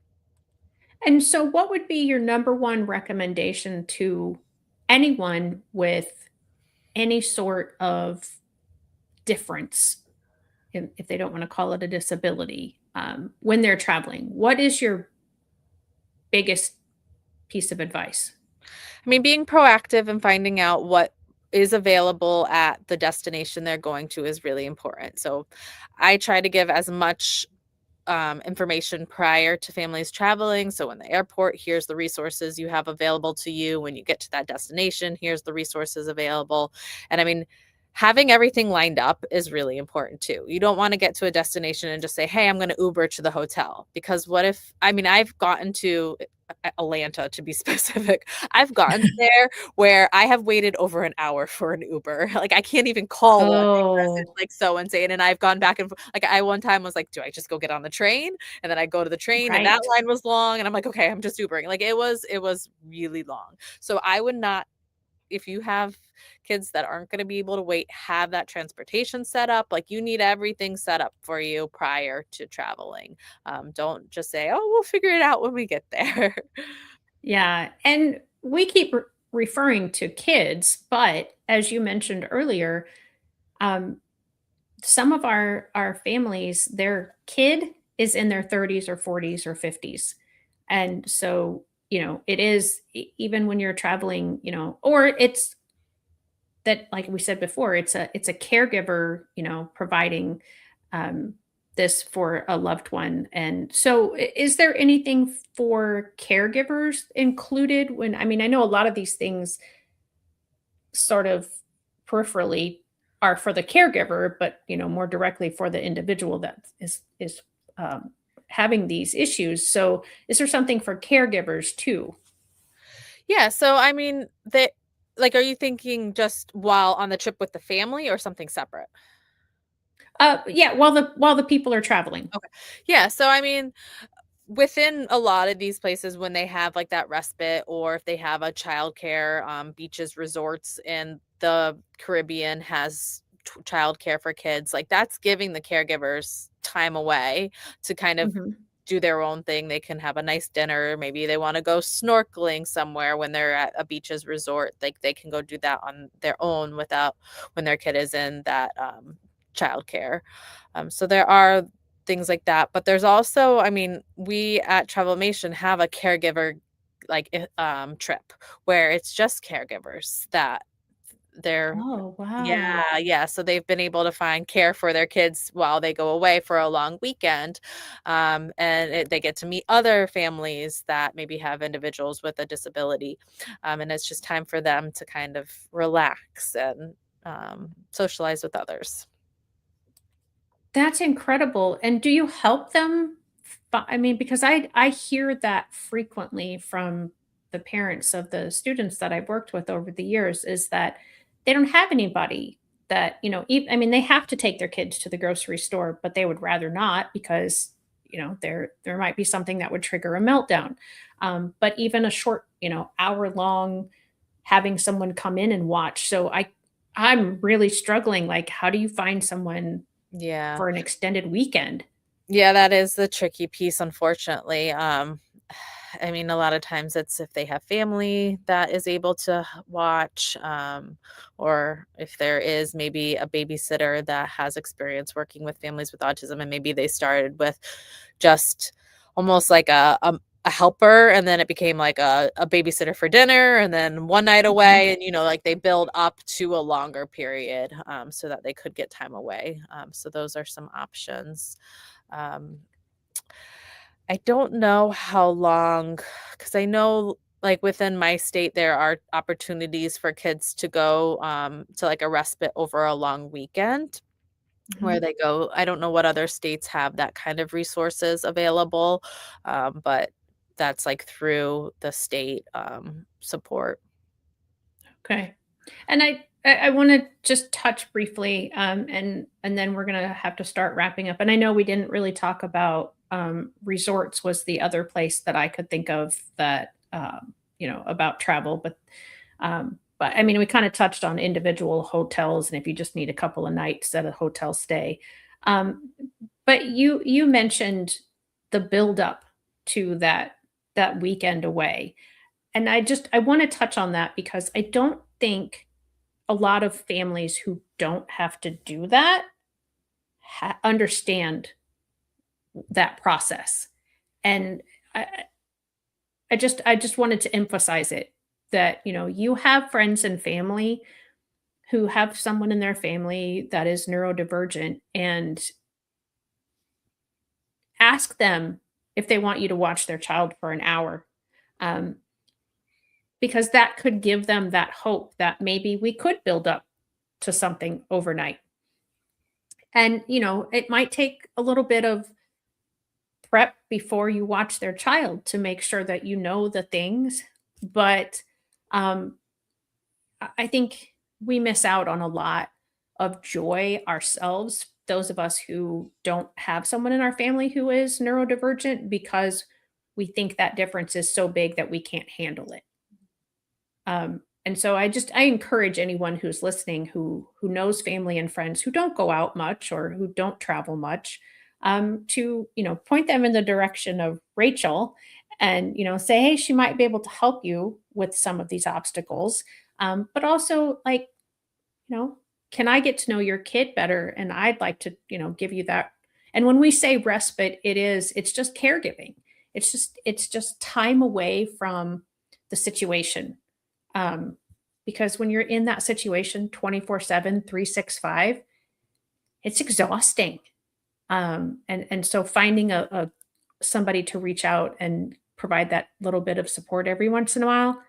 And so, what would be your number one recommendation to anyone with any sort of difference, if they don't want to call it a disability, when they're traveling? What is your biggest piece of advice? I mean, being proactive and finding out what is available at the destination they're going to is really important. So I try to give as much information prior to families traveling. So, in the airport, here's the resources you have available to you. When you get to that destination, here's the resources available. And I mean, having everything lined up is really important too. You don't want to get to a destination and just say, hey, I'm going to Uber to the hotel. Because what if, I mean, I've gotten to Atlanta to be specific. I've gotten there where I have waited over an hour for an Uber. Like I can't even call one because it's Oh, like so insane. And I've gone back and like I one time was like, do I just go get on the train? And then I go to the train and that right. line was long and I'm like, okay, I'm just Ubering. Like it was really long. So I would not if you have kids that aren't going to be able to wait, have that transportation set up. Like you need everything set up for you prior to traveling. Don't just say, oh, we'll figure it out when we get there. Yeah. And we keep referring to kids, but as you mentioned earlier, um, some of our families, their kid is in their 30s or 40s or 50s. And so, it is even when you're traveling, or it's that like we said before, it's a caregiver, providing um this for a loved one. And so is there anything for caregivers included when, I mean, I know a lot of these things sort of peripherally are for the caregiver, but more directly for the individual that is um, having these issues. So, is there something for caregivers too? Yeah. So, I mean, are you thinking just while on the trip with the family or something separate? Yeah, while the people are traveling. Okay. Yeah. So, I mean, within a lot of these places, when they have like that respite or if they have a childcare, beaches, resorts in the Caribbean has childcare for kids, like that's giving the caregivers time away to kind of Mhm. do their own thing. They can have a nice dinner. Maybe they want to go snorkeling somewhere when they're at a beaches resort. Like they can go do that on their own without when their kid is in that childcare. So there are things like that. But there's also, I mean, we at Travelmation have a caregiver trip where it's just caregivers that they're Oh, wow. yeah, so they've been able to find care for their kids while they go away for a long weekend, and they get to meet other families that maybe have individuals with a disability, and it's just time for them to kind of relax and socialize with others. That's incredible. And do you help them? I mean, because I hear that frequently from the parents of the students that I've worked with over the years is that they don't have anybody that, I mean, they have to take their kids to the grocery store, but they would rather not because, there might be something that would trigger a meltdown. But even a short, hour long having someone come in and watch. So I'm really struggling. Like, how do you find someone Yeah. for an extended weekend? Yeah, that is the tricky piece, unfortunately. I mean, a lot of times it's if they have family that is able to watch, or if there is maybe a babysitter that has experience working with families with autism, and maybe they started with just almost like a helper, and then it became like a babysitter for dinner, and then one night Mhm. away, and like they build up to a longer period, so that they could get time away. So those are some options. Um, I don't know how long, because I know like within my state there are opportunities for kids to go to like a respite over a long weekend where Mhm. they go. I don't know what other states have that kind of resources available, but that's like through the state support. Okay. And I want to just touch briefly, and then we're gonna have to start wrapping up. And I know we didn't really talk about resorts was the other place that I could think of that about travel, but I mean we kind of touched on individual hotels and if you just need a couple of nights at a hotel stay. Um, but you mentioned the build up to that weekend away. And I want to touch on that because I don't think a lot of families who don't have to do that understand that process. And I, I just wanted to emphasize it that you have friends and family who have someone in their family that is neurodivergent, and ask them if they want you to watch their child for an hour. Um, because that could give them that hope that maybe we could build up to something overnight. And, it might take a little bit of prep before you watch their child to make sure that you know the things. But um, I think we miss out on a lot of joy ourselves, those of us who don't have someone in our family who is neurodivergent, because we think that difference is so big that we can't handle it. And so I encourage anyone who's listening who knows family and friends who don't go out much or who don't travel much, to point them in the direction of Rachel, and say, hey, she might be able to help you with some of these obstacles. But also, like, you know, can I get to know your kid better? And I'd like to give you that. And when we say respite, it's just caregiving. It's just time away from the situation, um, because when you're in that situation 24/7, 365, it's exhausting. And so finding a somebody to reach out and provide that little bit of support every once in a while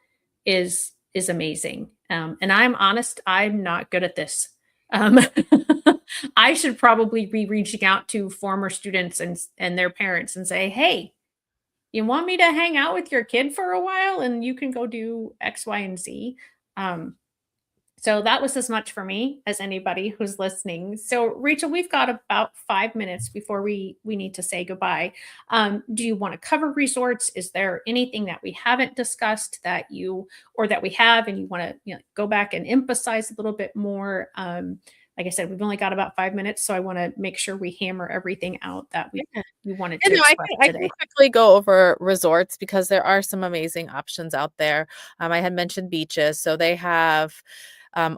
is amazing. And I'm honest, I'm not good at this. Um, I should probably be reaching out to former students and their parents and say, "Hey, you want me to hang out with your kid for a while and you can go do X, Y, and Z." Um, so that was as much for me as anybody who's listening. So Rachel, we've got about 5 minutes before we need to say goodbye. Do you want to cover resorts? Is there anything that we haven't discussed that you or that we have and you want to go back and emphasize a little bit more? like I said, we've only got about 5 minutes, so I want to make sure we hammer everything out that Yeah. we wanted And to no, express I can today. quickly go over resorts because there are some amazing options out there. I had mentioned beaches, so they have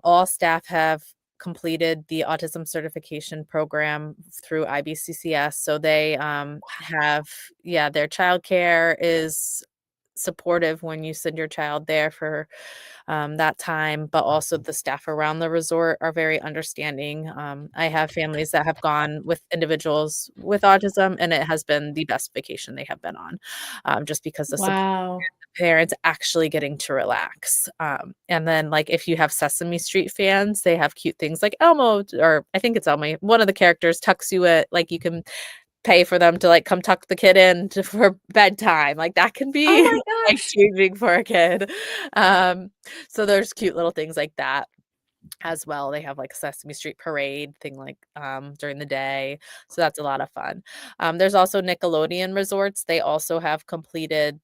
all staff have completed the autism certification program through IBCCS. So they have, yeah, their childcare is supportive when you send your child there for that time, but also the staff around the resort are very understanding. I have families that have gone with individuals with autism, and it has been the best vacation they have been on, just because the support Wow. parents actually getting to relax. And then, like, if you have Sesame Street fans, they have cute things like Elmo, or I think it's Elmo. One of the characters tucks you at, like, you can pay for them to, like, come tuck the kid in to for bedtime, like, that can Oh be my gosh. life-changing for a kid. Um, so there's cute little things like that as well. They have, like, a Sesame Street parade thing, like, during the day, so that's a lot of fun. There's also Nickelodeon resorts. They also have completed,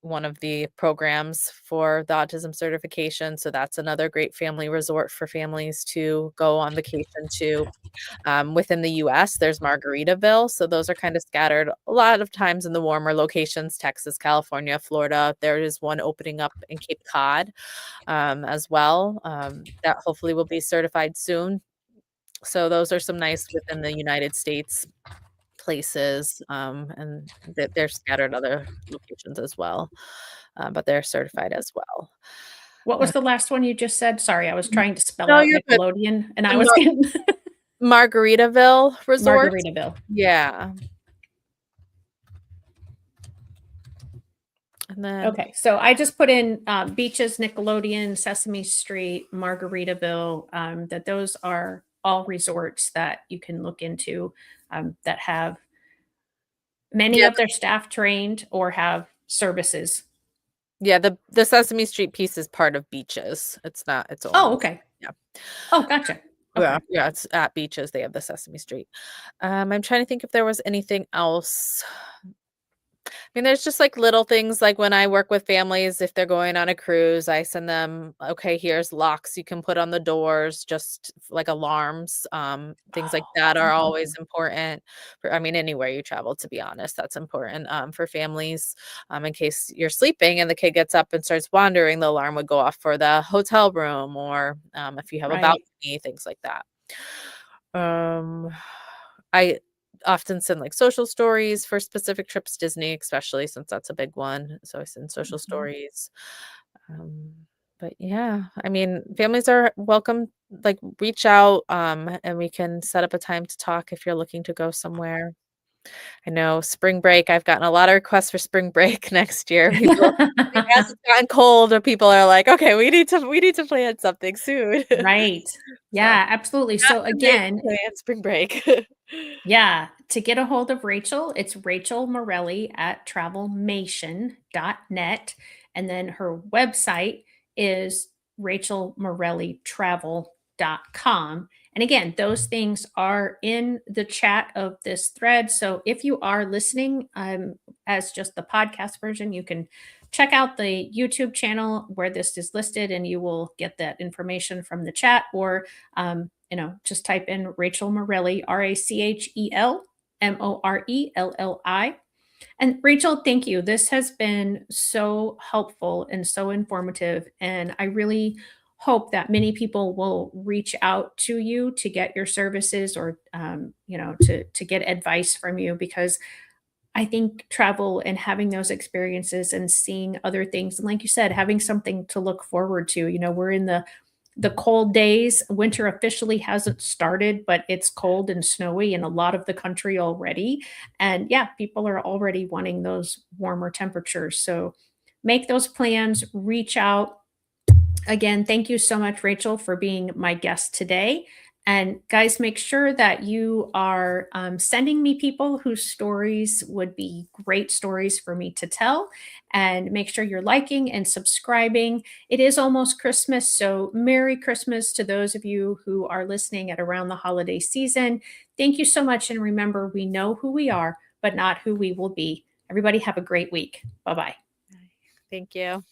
one of the programs for the autism certification, so that's another great family resort for families to go on vacation to. Within the US, there's Margaritaville, so those are kind of scattered a lot of times in the warmer locations, Texas, California, Florida. There is one opening up in Cape Cod, as well, that hopefully will be certified soon. So those are some nice within the United States places, and they're scattered other locations as well, but they're certified as well. What Uh, was the last one you just said? Sorry, I was trying to spell no, out you're good. Nickelodeon and I The was getting Margaritaville Resort. Margaritaville. Yeah, and then Okay, so I just put in beaches, Nickelodeon, Sesame Street, Margaritaville. That those are all resorts that you can look into that have many yeah, of their staff trained or have services. yeah, the Sesame Street piece is part of Beaches. It's not its Oh, own. okay. Yeah. Oh, gotcha. Yeah, Okay. yeah, it's at Beaches, they have the Sesame Street. I'm trying to think if there was anything else. I mean, there's just, like, little things, like, when I work with families, if they're going on a cruise, I send them, "Okay, here's locks you can put on the doors," just like alarms, things like Oh, that are always mhm. important for, I mean, anywhere you travel, to be honest, that's important, for families, in case you're sleeping and the kid gets up and starts wandering, the alarm would go off for the hotel room, or, if you have a Right. balcony, things like that. Um, I often send, like, social stories for specific trips, Disney, especially since that's a big one, so I send social Mhm. stories. Um, but yeah, I mean, families are welcome, like, reach out, and we can set up a time to talk if you're looking to go somewhere. I know spring break, I've gotten a lot of requests for spring break next year. People, as it's gotten cold, people are like, "Okay, we need to plan something soon." Right. So, Yeah, absolutely. not So too late to again, plan spring break. yeah, to get a hold of Rachel, it's Rachel Morelli at travelmation.net. And then her website is rachelmorellitravel.com. And again, those things are in the chat of this thread. So if you are listening as just the podcast version, you can check out the YouTube channel where this is listed and you will get that information from the chat, or just type in Rachel Morelli, RachelMorelli. And Rachel, thank you. This has been so helpful and so informative. And I really hope that many people will reach out to you to get your services, or, to get advice from you, because I think travel and having those experiences and seeing other things, and like you said, having something to look forward to. We're in the cold days. Winter officially hasn't started, but it's cold and snowy in a lot of the country already. And yeah, people are already wanting those warmer temperatures. So make those plans, reach out. Again, thank you so much, Rachel, for being my guest today. And guys, make sure that you are sending me people whose stories would be great stories for me to tell. And make sure you're liking and subscribing. It is almost Christmas, so Merry Christmas to those of you who are listening at around the holiday season. Thank you so much. And remember, we know who we are, but not who we will be. Everybody have a great week. Bye bye. Thank you.